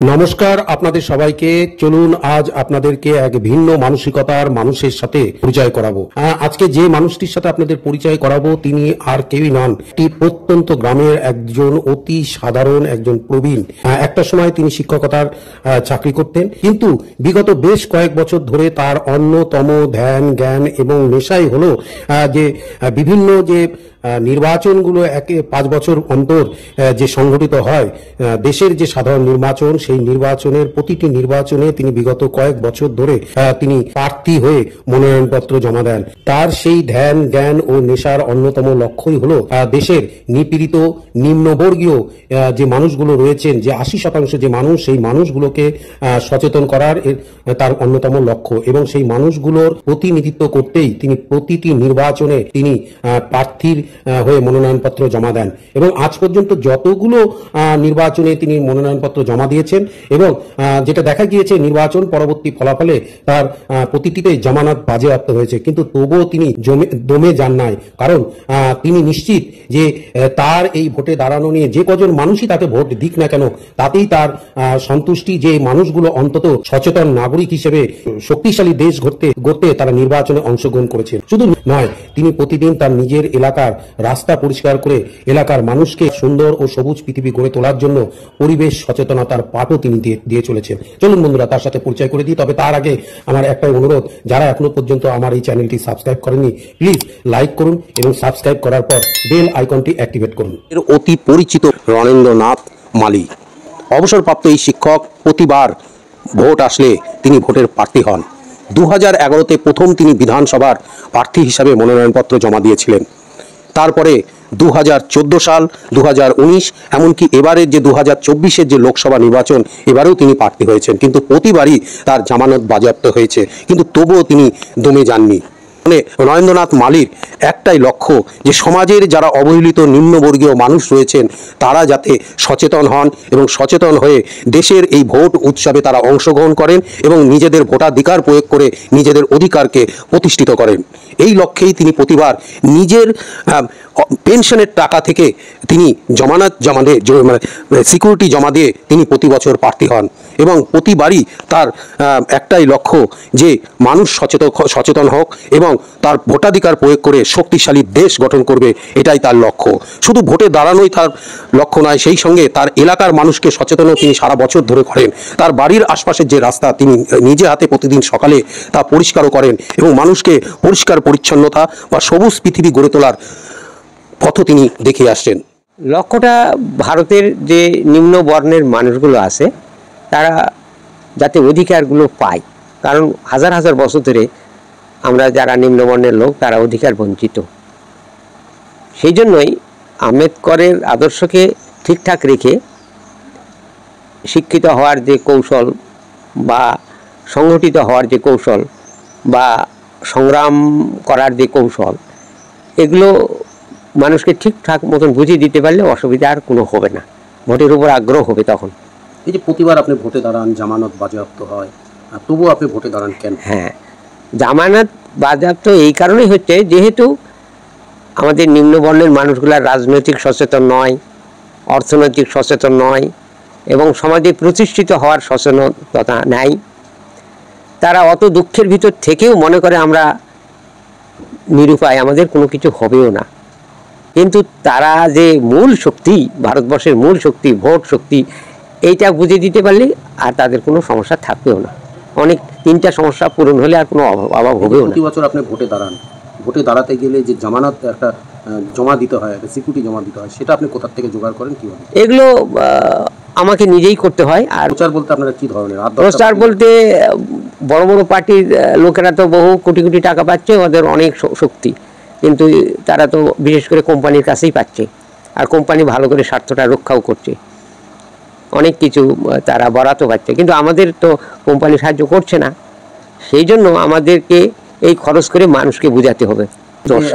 নমস্কার আপনাদের সবাইকে। চলুন আজ আপনাদেরকে এক ভিন্ন মানসিকতার মানুষের সাথে পরিচয় করাবো। আজকে যে মানুষটির সাথে আপনাদের পরিচয় করাবো তিনি আর কেউই নন, একটি প্রত্যন্ত গ্রামের একজন অতি সাধারণ একজন প্রবীণ। একটা সময় তিনি শিক্ষকতার চাকরি করতেন, কিন্তু বিগত বেশ কয়েক বছর ধরে তার অন্যতম ধ্যান জ্ঞান এবং নেশাই হলো যে বিভিন্ন যে নির্বাচনগুলো 5 বছর অন্তর যে সংগঠিত হয়, দেশের যে সাধারণ নির্বাচন, সেই নির্বাচনের প্রতিটি নির্বাচনে তিনি বিগত কয়েক বছর ধরে তিনি প্রার্থী হয়ে মনোনয়নপত্র জমা দেন। তার সেই ধ্যান জ্ঞান ও নেশার অন্যতম লক্ষ্যই হলো দেশের নিপীড়িত নিম্নবর্গীয় যে মানুষগুলো রয়েছেন, যে 80% যে মানুষ, সেই মানুষগুলোকে সচেতন করার তার অন্যতম লক্ষ্য, এবং সেই মানুষগুলোর প্রতিনিধিত্ব করতেই তিনি প্রতিটি নির্বাচনে তিনি প্রার্থীর হয়ে মনোনয়নপত্র জমা দেন। এবং আজ পর্যন্ত যতগুলো নির্বাচনে তিনি মনোনয়নপত্র জমা দিয়েছেন, এবং যেটা দেখা গিয়েছে নির্বাচন পরবর্তী ফলাফলে তার প্রতিটিতে জামানত বাজেয়াপ্ত হয়েছে, কিন্তু তবুও তিনি দমে যান নাই। কারণ তিনি নিশ্চিত যে তার এই ভোটে দাঁড়ানো নিয়ে যে কজন মানুষই তাকে ভোট দিক না কেন, তাতেই তার সন্তুষ্টি। যে মানুষগুলো অন্তত সচেতন নাগরিক হিসেবে শক্তিশালী দেশ গড়তে তারা নির্বাচনে অংশগ্রহণ করেছেন। শুধু নয়, তিনি প্রতিদিন তার নিজের এলাকার রাস্তা পরিষ্কার করে এলাকার মানুষকে সুন্দর ও সবুজ পৃথিবী গড়ে তোলার জন্য পরিবেশ সচেতনতার পাঠও তিনি দিয়ে চলেছেন। চলুন বন্ধুরা, তার সাথে পরিচয় করে দিই। তবে তার আগে আমার একটাই অনুরোধ, যারা এখনো পর্যন্ত আমার এই চ্যানেলটি সাবস্ক্রাইব করেননি, প্লিজ লাইক করুন এবং সাবস্ক্রাইব করার পর বেল আইকনটি অ্যাক্টিভেট করুন। এর অতি পরিচিত রণেন্দ্রনাথ মালি, অবসরপ্রাপ্ত এই শিক্ষক, প্রতিবার ভোট আসলে তিনি ভোটের প্রার্থী হন। 2011-তে প্রথম তিনি বিধানসভার প্রার্থী হিসাবে মনোনয়নপত্র জমা দিয়েছিলেন। তারপরে 2014 সাল, 2019, এমনকি এবারের যে 2024-এর যে লোকসভা নির্বাচন, এবারেও তিনি প্রার্থী হয়েছেন, কিন্তু প্রতিবারই তার জামানত বাজেয়াপ্ত হয়েছে, কিন্তু তবুও তিনি দমে যাননি। রণেন্দ্রনাথ মালির একটাই লক্ষ্য যে সমাজের যারা অবহেলিত নিম্নবর্গীয় মানুষ রয়েছেন তারা যাতে সচেতন হন, এবং সচেতন হয়ে দেশের এই ভোট উৎসবে তারা অংশগ্রহণ করেন এবং নিজেদের ভোটাধিকার প্রয়োগ করে নিজেদের অধিকারকে প্রতিষ্ঠিত করেন। এই লক্ষ্যেই তিনি প্রতিবার নিজের পেনশনের টাকা থেকে তিনি সিকিউরিটি জমা দিয়ে তিনি প্রতি বছর প্রার্থী হন, এবং প্রতিবারই তার একটাই লক্ষ্য যে মানুষ সচেতন হোক এবং তার ভোটাধিকার প্রয়োগ করে শক্তিশালী দেশ গঠন করবে, এটাই তার লক্ষ্য। শুধু ভোটে দাঁড়ানোই তার লক্ষ্য নয়, সেই সঙ্গে তার এলাকার মানুষকে সচেতনও তিনি সারা বছর ধরে করেন। তার বাড়ির আশপাশের যে রাস্তা তিনি নিজে হাতে প্রতিদিন সকালে তা পরিষ্কারও করেন, এবং মানুষকে পরিষ্কার পরিচ্ছন্নতা বা সবুজ পৃথিবী গড়ে তোলার পথ তিনি দেখিয়ে আসছেন। লক্ষ্যটা ভারতের যে নিম্ন বর্ণের মানুষগুলো আছে তারা যাতে অধিকারগুলো পায়, কারণ হাজার হাজার বছর ধরে আমরা যারা নিম্নবর্ণের লোক তারা অধিকার বঞ্চিত। সেই জন্যই আম্বেদকরের আদর্শকে ঠিকঠাক রেখে শিক্ষিত হওয়ার যে কৌশল বা সংগঠিত হওয়ার যে কৌশল বা সংগ্রাম করার যে কৌশল, এগুলো মানুষকে ঠিকঠাক মতন বুঝিয়ে দিতে পারলে অসুবিধা আর কোনো হবে না, ভোটের উপর আগ্রহ হবে তখন। এই যে প্রতিবার আপনি ভোটে দাঁড়ান, জামানত বাজেয়াপ্ত হয়, তবুও আপনি ভোটে দাঁড়ান কেন? হ্যাঁ, জামানত বাজেয়াপ্ত এই কারণেই হচ্ছে যেহেতু আমাদের নিম্নবর্ণের মানুষগুলা রাজনৈতিক সচেতন নয়, অর্থনৈতিক সচেতন নয়, এবং সমাজে প্রতিষ্ঠিত হওয়ার সচেতনতা নাই। তারা অত দুঃখের ভিতর থেকেও মনে করে আমরা নিরুপায়, আমাদের কোনো কিছু হবেও না। কিন্তু তারা যে মূল শক্তি, ভারতবর্ষের মূল শক্তি, ভোট শক্তি, এইটা বুঝে দিতে পারলে আর তাদের কোনো সমস্যা থাকবেও না। অনেক 3টা সমস্যা পূরণ হলে আর কোনো অভাব হবেও না। প্রতি বছর আপনি ভোটে দাঁড়ান, ভোটে দাঁড়াতে গেলে যে জামানত একটা জমা দিতে হয়, একটা সিকিউরিটি জমা দিতে হয়, সেটা আপনি কোথা থেকে জোগাড় করেন, কিভাবে? এগুলো আমাকে নিজেই করতে হয়। আর প্রচার বলতে আপনারা কি ধরনের? প্রচার বলতে বড় বড় পার্টির লোকেরা তো বহু কোটি কোটি টাকা পাচ্ছে, ওদের অনেক শক্তি, কিন্তু তারা তো বিশেষ করে কোম্পানির কাছেই পাচ্ছে, আর কোম্পানি ভালো করে স্বার্থটা রক্ষাও করছে, অনেক কিছু তারা বরাতও পাচ্ছে, কিন্তু আমাদের তো কোম্পানি সাহায্য করছে না। সেই জন্য আমাদেরকে এই খরচ করে মানুষকে বোঝাতে হবে।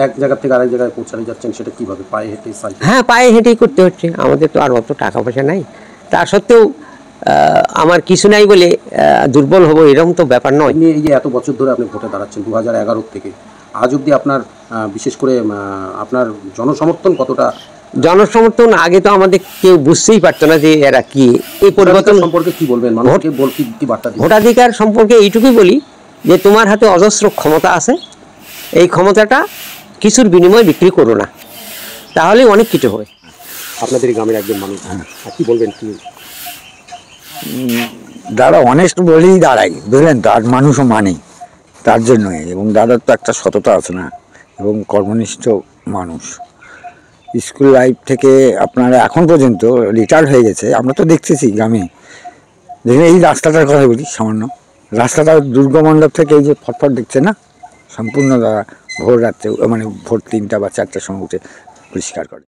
এক জায়গা থেকে আরেক জায়গায় পৌঁছাতে যাচ্ছেন, সেটা কিভাবে? পায়ে হেঁটে? হ্যাঁ, পায়ে হেঁটেই করতে হচ্ছে, আমাদের তো আর অত টাকা পয়সা নাই। তা সত্ত্বেও আমার কিছু নাই বলে দুর্বল হবো এরকম তো ব্যাপার নয়। এই যে এত বছর ধরে আপনি ভোটে দাঁড়াচ্ছেন, 2011 থেকে আজ অবধি আপনার বিশেষ করে আপনার জনসমর্থন কতটা জনসমর্থন আগে তো আমাদের কেউ বুঝতেই পারতো না যে এরা কি। এই পরিবর্তন সম্পর্কে কি বলবেন, মানুষকে কি বার্তা দিবেন? ভোটাধিকার সম্পর্কে এইটুকুই বলি যে তোমার হাতে অজস্র ক্ষমতা আছে, এই ক্ষমতাটা কিছুর বিনিময়ে বিক্রি করো না, তাহলে অনেক কিছু হয়। আপনাদের এই গ্রামের একজন মানুষ, কি বলবেন? কি দাদা অনেস্ট বলেই দাঁড়ায়, বুঝলেন তো, আর মানুষও মানে তার জন্যই। এবং দাদার তো একটা সততা আছে না, এবং কর্মনিষ্ঠ মানুষ। স্কুল লাইফ থেকে আপনারা এখন পর্যন্ত রিটায়ার্ড হয়ে গেছে, আমরা তো দেখতেছি গ্রামে। দেখুন এই রাস্তাটার কথা বলি, সামান্য রাস্তাটা দুর্গমণ্ডপ থেকে এই যে ফটফট দেখছে না, সম্পূর্ণ দাদা ভোর রাত্রে মানে ভোর 3টা বা 4টার সময় উঠে পরিষ্কার করে।